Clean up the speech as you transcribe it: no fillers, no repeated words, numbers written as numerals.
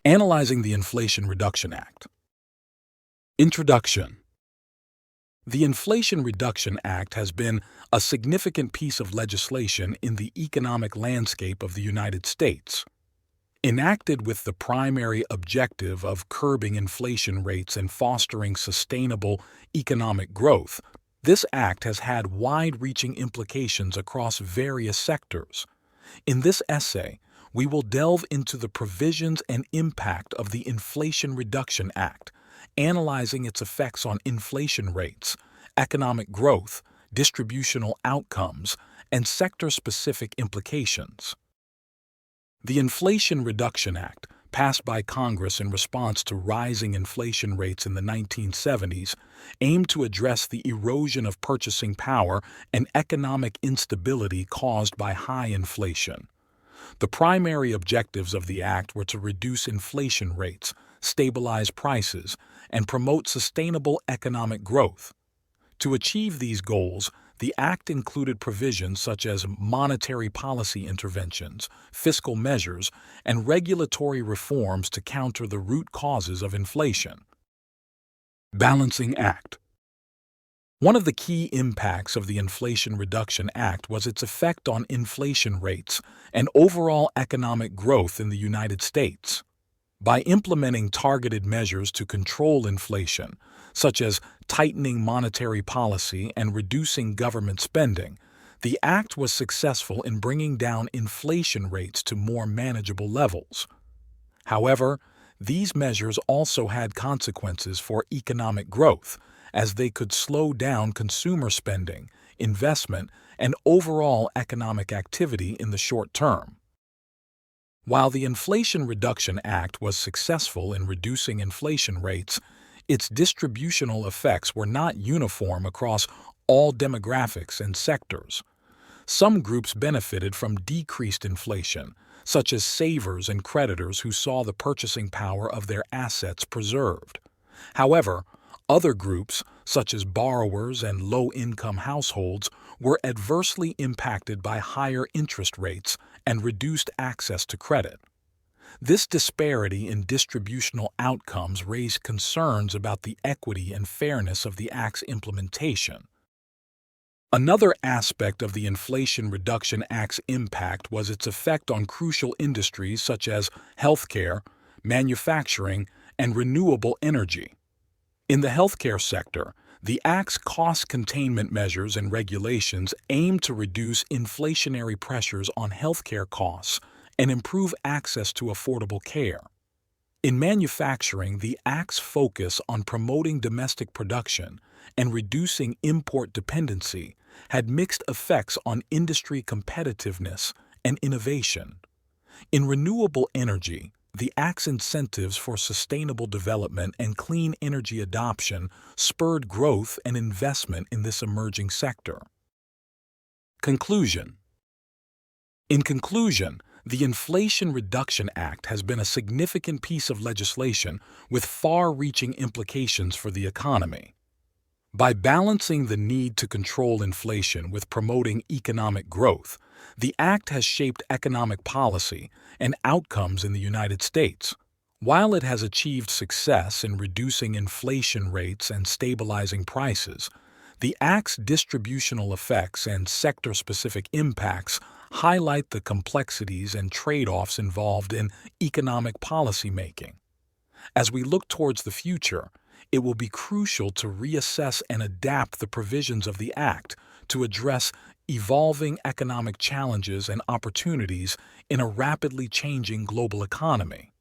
Analyzing the Inflation Reduction Act. Introduction. The Inflation Reduction Act has been a significant piece of legislation in the economic landscape of the United States. Enacted with the primary objective of curbing inflation rates and fostering sustainable economic growth, this act has had wide-reaching implications across various sectors. In this essay, we will delve into the provisions and impact of the Inflation Reduction Act, analyzing its effects on inflation rates, economic growth, distributional outcomes, and sector-specific implications. The Inflation Reduction Act, passed by Congress in response to rising inflation rates in the 1970s, aimed to address the erosion of purchasing power and economic instability caused by high inflation. The primary objectives of the act were to reduce inflation rates, stabilize prices, and promote sustainable economic growth. To achieve these goals, the act included provisions such as monetary policy interventions, fiscal measures, and regulatory reforms to counter the root causes of inflation. Balancing Act. One of the key impacts of the Inflation Reduction Act was its effect on inflation rates and overall economic growth in the United States. By implementing targeted measures to control inflation, such as tightening monetary policy and reducing government spending, the act was successful in bringing down inflation rates to more manageable levels. However, these measures also had consequences for economic growth, as they could slow down consumer spending, investment, and overall economic activity in the short term. While the Inflation Reduction Act was successful in reducing inflation rates, its distributional effects were not uniform across all demographics and sectors. Some groups benefited from decreased inflation, such as savers and creditors who saw the purchasing power of their assets preserved. However, other groups, such as borrowers and low-income households, were adversely impacted by higher interest rates and reduced access to credit. This disparity in distributional outcomes raised concerns about the equity and fairness of the Act's implementation. Another aspect of the Inflation Reduction Act's impact was its effect on crucial industries such as healthcare, manufacturing, and renewable energy. In the healthcare sector, the Act's cost containment measures and regulations aim to reduce inflationary pressures on healthcare costs and improve access to affordable care. In manufacturing, the Act's focus on promoting domestic production and reducing import dependency had mixed effects on industry competitiveness and innovation. In renewable energy, the Act's incentives for sustainable development and clean energy adoption spurred growth and investment in this emerging sector. Conclusion. In conclusion, the Inflation Reduction Act has been a significant piece of legislation with far-reaching implications for the economy. By balancing the need to control inflation with promoting economic growth, the Act has shaped economic policy and outcomes in the United States. While it has achieved success in reducing inflation rates and stabilizing prices, the Act's distributional effects and sector-specific impacts highlight the complexities and trade-offs involved in economic policymaking. As we look towards the future, it will be crucial to reassess and adapt the provisions of the Act to address evolving economic challenges and opportunities in a rapidly changing global economy.